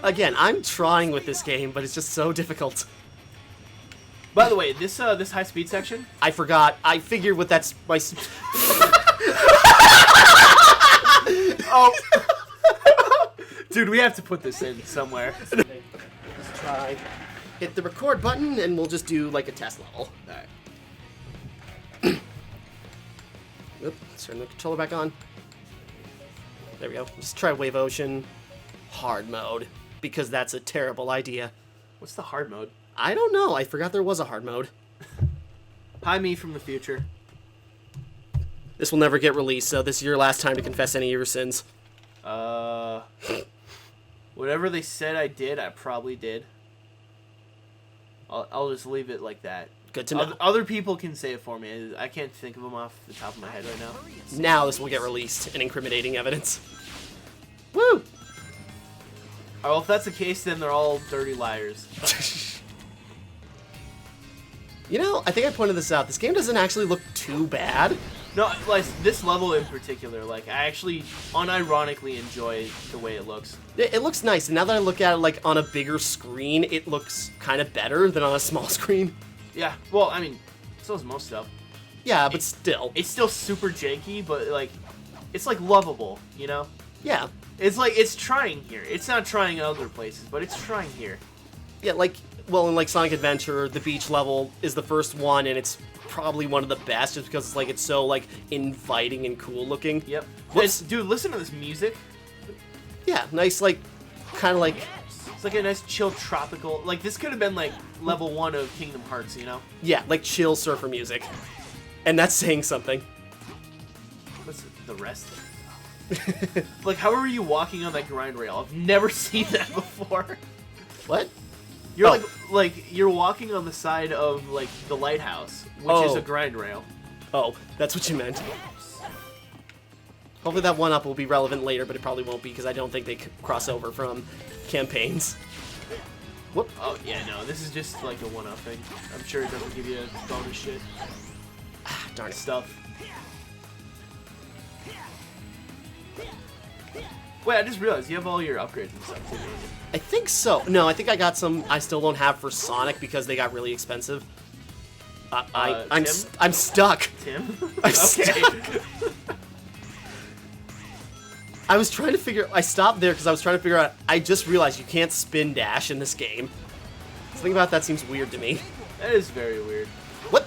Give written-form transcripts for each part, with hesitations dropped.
Again, I'm trying with this game, but it's just so difficult. By the way, this high speed section. I forgot. I figured with that my. Oh, dude, we have to put this in somewhere. Let's try. Hit the record button, and we'll just do like a test level. All right. Oop, let's turn the controller back on. There we go. Just try Wave Ocean hard mode, because that's a terrible idea. What's the hard mode? I don't know. I forgot there was a hard mode. Hi, me from the future. This will never get released, so this is your last time to confess any of your sins. Whatever they said I did, I probably did. I'll just leave it like that. Good to know. Other people can say it for me. I can't think of them off the top of my head right now. Now this will get released in incriminating evidence. Woo! Oh, well, if that's the case, then they're all dirty liars. You know, I think I pointed this out. This game doesn't actually look too bad. No, like, this level in particular, like, I actually unironically enjoy the way it looks. It looks nice, and now that I look at it, like, on a bigger screen, it looks kind of better than on a small screen. Yeah, well, I mean, so is most stuff. Yeah, but still. It's still super janky, but, like, it's, like, lovable, you know? Yeah. It's, like, it's trying here. It's not trying in other places, but it's trying here. Yeah, like, well, in, like, Sonic Adventure, the beach level is the first one, and it's probably one of the best, just because, like, it's so, like, inviting and cool looking. Yep. Whoops. Dude, listen to this music. Yeah, nice, like, kind of like... It's like a nice, chill, tropical... Like, this could have been, like, level 1 of Kingdom Hearts, you know? Yeah, like chill surfer music. And that's saying something. What's the rest? Like, how are you walking on that grind rail? I've never seen that before. What? You're like you're walking on the side of like the lighthouse, which is a grind rail. Oh, that's what you meant. Hopefully that one-up will be relevant later, but it probably won't be because I don't think they cross over from campaigns. Whoop. Oh yeah, no, this is just like a one-up thing. I'm sure it doesn't give you bonus shit. Ah, darn it. Stuff. Wait, I just realized you have all your upgrades and stuff too. I think so. No, I think I got some I still don't have for Sonic because they got really expensive. I'm stuck. Tim? I'm stuck. I was trying to figure... I stopped there because I was trying to figure out... I just realized you can't spin dash in this game. Something about that seems weird to me. That is very weird. What?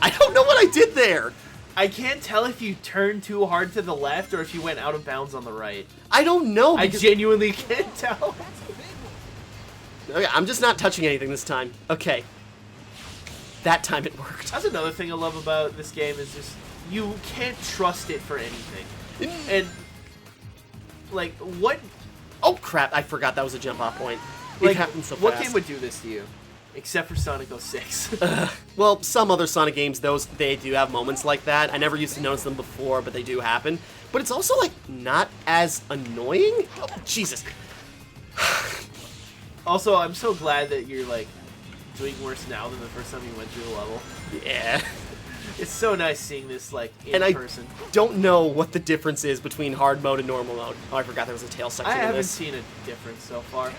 I don't know what I did there. I can't tell if you turned too hard to the left or if you went out of bounds on the right. I don't know. I genuinely can't tell. Okay, I'm just not touching anything this time. Okay. That time it worked. That's another thing I love about this game is just you can't trust it for anything. And like what? Oh crap! I forgot that was a jump off point. Like, it happened so fast. What game would do this to you? Except for Sonic 06. Well, some other Sonic games, they do have moments like that. I never used to notice them before, but they do happen. But it's also, like, not as annoying. Oh, Jesus. Also, I'm so glad that you're, like, doing worse now than the first time you went through the level. Yeah. It's so nice seeing this, like, in person. I don't know what the difference is between hard mode and normal mode. Oh, I forgot there was a tail section I in haven't this. seen a difference so far.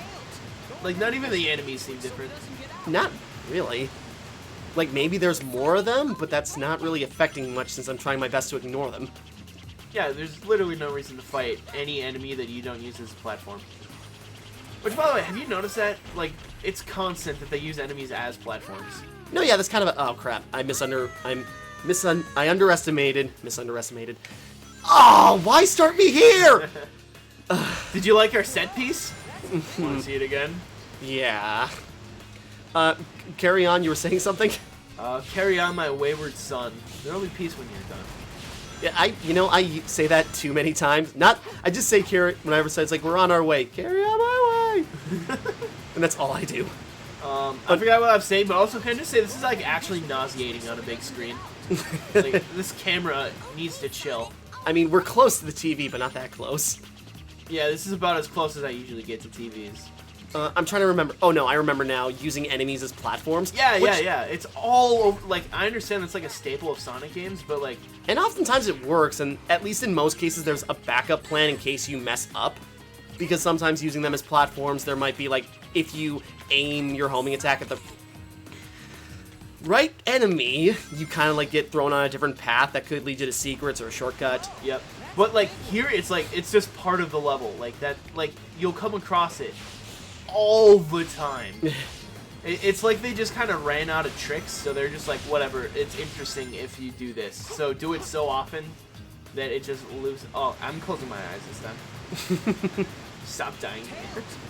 Like, not even the enemies seem different. Not really. Like, maybe there's more of them, but that's not really affecting much since I'm trying my best to ignore them. Yeah, there's literally no reason to fight any enemy that you don't use as a platform. Which, by the way, have you noticed that? Like, it's constant that they use enemies as platforms. No, yeah, that's kind of a... Oh, crap. I underestimated. Oh, why start me here? Did you like our set piece? Want to see it again? Yeah. Carry on, you were saying something? Carry on, my wayward son. The only peace when you're done. Yeah, I say that too many times. I just say whenever it's like, we're on our way. Carry on my way. And that's all I do. I forgot what I was saying, but also can I just say this is like actually nauseating on a big screen. Like, this camera needs to chill. I mean, we're close to the TV, but not that close. Yeah, this is about as close as I usually get to TVs. I'm trying to remember. Oh no, I remember now. Using enemies as platforms. Yeah. It's all over. Like, I understand it's like a staple of Sonic games, but like. And oftentimes it works, and at least in most cases, there's a backup plan in case you mess up. because sometimes using them as platforms, there might be, like, if you aim your homing attack at the right enemy, you kind of, like, get thrown on a different path that could lead you to secrets or a shortcut. Yep. But, like, here it's, like, it's just part of the level. Like, that, like, you'll come across it all the time. It's like they just kind of ran out of tricks, so they're just like, whatever, it's interesting if you do this. So do it so often that it just loses. Oh, I'm closing my eyes this time. Stop dying.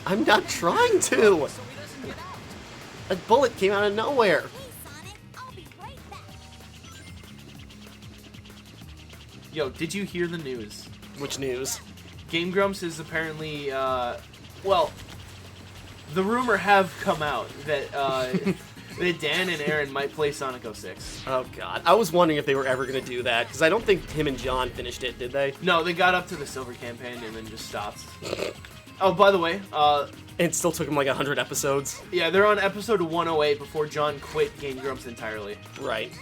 I'm not trying to! A bullet came out of nowhere! Yo, did you hear the news? Which news? Game Grumps is apparently, well, the rumor have come out that, that Dan and Aaron might play Sonic 06. Oh god. I was wondering if they were ever going to do that, because I don't think him and John finished it, did they? No, they got up to the Silver campaign and then just stopped. Oh, by the way, It still took him like 100 episodes. yeah, they're on episode 108 before John quit Game Grumps entirely. Right.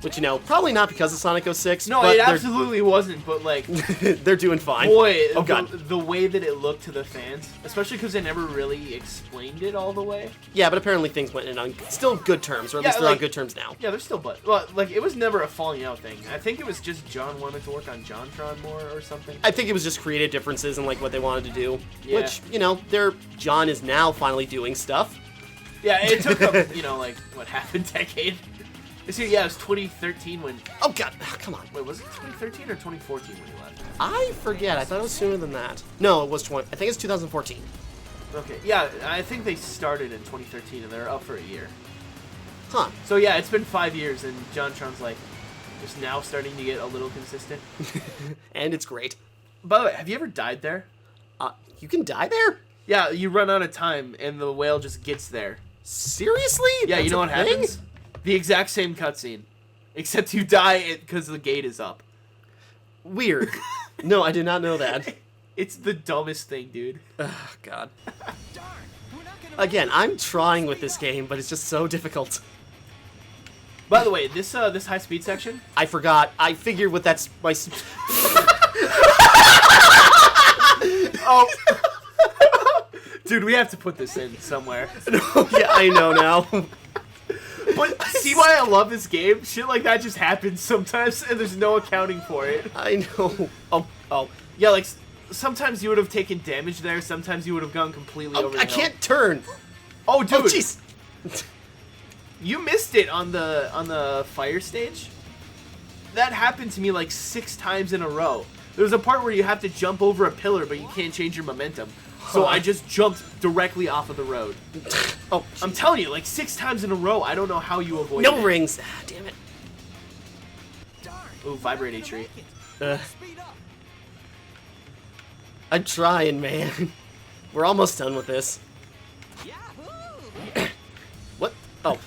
Which, you know, probably not because of Sonic 06. No, but it absolutely wasn't, but like, they're doing fine. boy, Oh god. the way that it looked to the fans, especially because they never really explained it all the way. Yeah, but apparently things went in on still good terms, or at least they're on good terms now. Yeah, they're still well, like, it was never a falling out thing. I think it was just John wanted to work on JonTron more or something. I think it was just creative differences in like what they wanted to do. Yeah. Which, you know, John is now finally doing stuff. Yeah, it took them, you know, like, what, half a decade? So, yeah, it was 2013 when... Oh god, come on. Wait, was it 2013 or 2014 when he left? I forget. I thought it was sooner than that. No, it was I think it's 2014. Okay, yeah, I think they started in 2013 and they're up for a year. Huh. So, yeah, it's been 5 years and JonTron's, like, just now starting to get a little consistent. And it's great. By the way, have you ever died there? You can die there? Yeah, you run out of time and the whale just gets there. Seriously? Yeah, That's you know a what thing? happens? The exact same cutscene. Except you die because the gate is up. Weird. No, I did not know that. It's the dumbest thing, dude. Oh, God. Again, I'm trying with this game, but it's just so difficult. By the way, this high speed section. I forgot. I figured with that my. Oh, dude, we have to put this in somewhere. Yeah, I know now. But see why I love this game? Shit like that just happens sometimes, and there's no accounting for it. I know. Oh. Yeah, like sometimes you would have taken damage there. Sometimes you would have gone completely over the I hill. can't turn. Oh, dude. Oh, jeez. You missed it on the fire stage. That happened to me like 6 times in a row. There's a part where you have to jump over a pillar, but you can't change your momentum. So I just jumped directly off of the road. Oh, I'm telling you, like 6 times in a row. I don't know how you avoid it. no rings. Ah, damn it. Ooh, vibrating tree. I'm trying, man. We're almost done with this. What? Oh.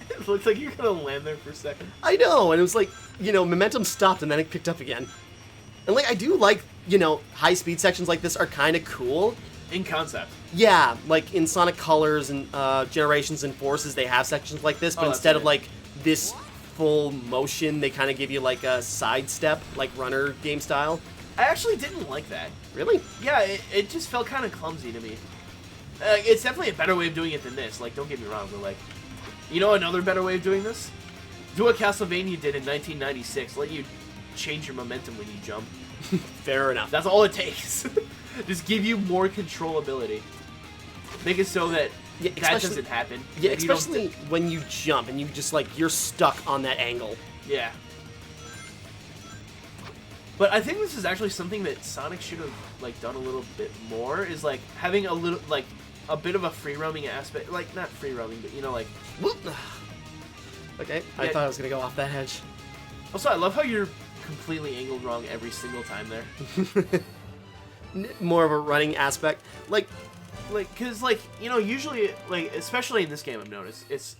It looks like you're gonna land there for a second. I know, and it was like, you know, momentum stopped and then it picked up again. And like, I do like, you know, high speed sections like this are kind of cool. In concept. Yeah, like in Sonic Colors and Generations and Forces, they have sections like this, but instead of like this full motion, they kind of give you like a sidestep, like runner game style. I actually didn't like that. Really? Yeah, it just felt kind of clumsy to me. It's definitely a better way of doing it than this. Like, don't get me wrong, but like, you know another better way of doing this? Do what Castlevania did in 1996. Let you change your momentum when you jump. Fair enough. That's all it takes. Just give you more controllability. Make it so that that doesn't happen. Yeah, That you don't- especially when you jump and you just like, you're stuck on that angle. Yeah. But I think this is actually something that Sonic should have like done a little bit more. Is like having a little like a bit of a free roaming aspect, like not free roaming, but you know, like. Whoop. Okay, I Yeah. thought I was gonna go off that edge. Also, I love how you're completely angled wrong every single time there. More of a running aspect, like. Cause like you know, usually like especially in this game, I've noticed it's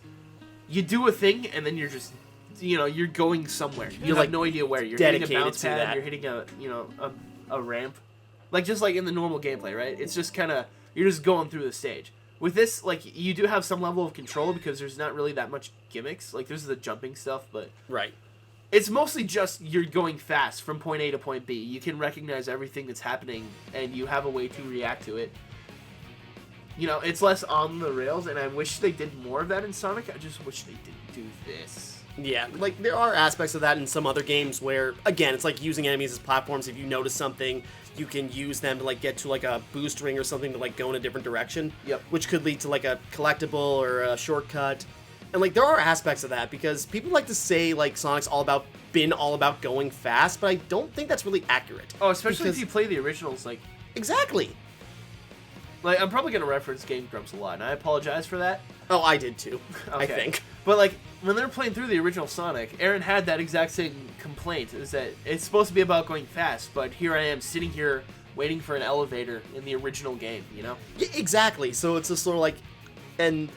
you do a thing and then you're just. You know, you're going somewhere. You have like, no idea where. You're hitting a dedicated bounce to pad. that. You're hitting a ramp, like just like in the normal gameplay, right? It's just kind of you're just going through the stage. With this, like you do have some level of control because there's not really that much gimmicks. Like there's the jumping stuff, but Right. It's mostly just you're going fast from point A to point B. You can recognize everything that's happening, and you have a way to react to it. You know, it's less on the rails, and I wish they did more of that in Sonic. I just wish they didn't do this. Yeah, like, there are aspects of that in some other games where, again, it's like using enemies as platforms. If you notice something, you can use them to, like, get to, like, a boost ring or something to, like, go in a different direction. Yep. Which could lead to, like, a collectible or a shortcut. And, like, there are aspects of that, because people like to say, like, Sonic's all about going fast, but I don't think that's really accurate. Oh, especially because, if you play the originals, like... Exactly. Like, I'm probably going to reference Game Grumps a lot, and I apologize for that. Oh, I did too, Okay. I think. But, like, when they're playing through the original Sonic, Aaron had that exact same complaint, is that it's supposed to be about going fast, but here I am sitting here waiting for an elevator in the original game, you know? Yeah, exactly. So it's just sort of like... And...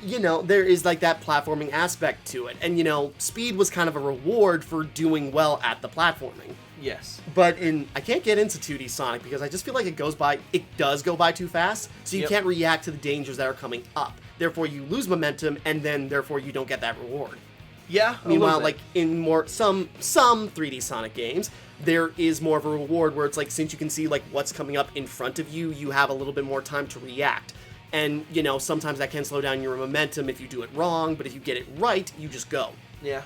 You know, there is, like, that platforming aspect to it. And, you know, speed was kind of a reward for doing well at the platforming. Yes. But I can't get into 2D Sonic because I just feel like it does go by too fast, so you can't react to the dangers that are coming up. Therefore, you lose momentum, and then, therefore, you don't get that reward. Yeah. Meanwhile, like, in some 3D Sonic games, there is more of a reward where it's like, since you can see, like, what's coming up in front of you, you have a little bit more time to react. And, you know, sometimes that can slow down your momentum if you do it wrong, but if you get it right, you just go. Yeah.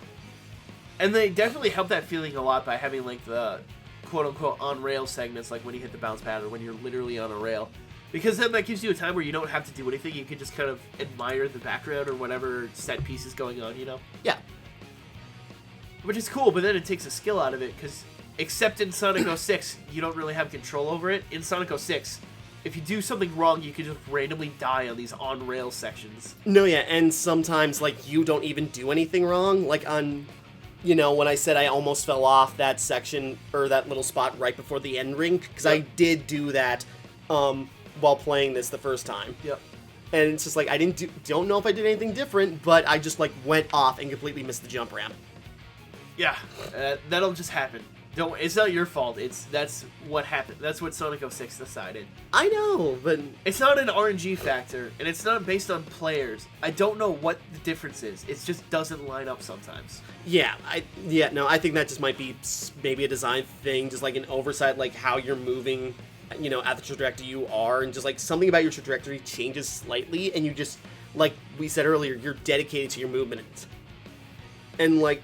And they definitely help that feeling a lot by having, like, the quote-unquote on-rail segments, like when you hit the bounce pad or when you're literally on a rail. Because then that gives you a time where you don't have to do anything. You can just kind of admire the background or whatever set piece is going on, you know? Yeah. Which is cool, but then it takes a skill out of it, because except in Sonic 06, you don't really have control over it. In Sonic 06... if you do something wrong, you can just randomly die on these on-rail sections. No, yeah, and sometimes, like, you don't even do anything wrong. Like, on, you know, when I said I almost fell off that section, or that little spot right before the end ring, because I did do that while playing this the first time. Yep. And it's just like, I don't know if I did anything different, but I just, like, went off and completely missed the jump ramp. Yeah, that'll just happen. It's not your fault. That's what happened. That's what Sonic 06 decided. I know, but it's not an RNG factor, and it's not based on players. I don't know what the difference is. It just doesn't line up sometimes. Yeah, I think that just might be maybe a design thing, just like an oversight, like how you're moving, you know, at the trajectory you are, and just like something about your trajectory changes slightly, and you just, like we said earlier, you're dedicated to your movement. And like,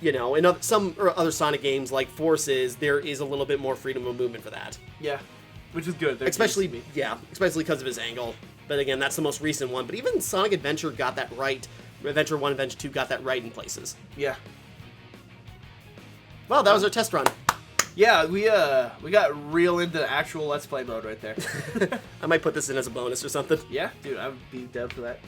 you know, in some other Sonic games, like Forces, there is a little bit more freedom of movement for that. Yeah, which is good. Especially because of his angle. But again, that's the most recent one. But even Sonic Adventure got that right. Adventure 1 and Adventure 2 got that right in places. Yeah. Well, that was our test run. Yeah, we got real into actual Let's Play mode right there. I might put this in as a bonus or something. Yeah, dude, I would be down for that.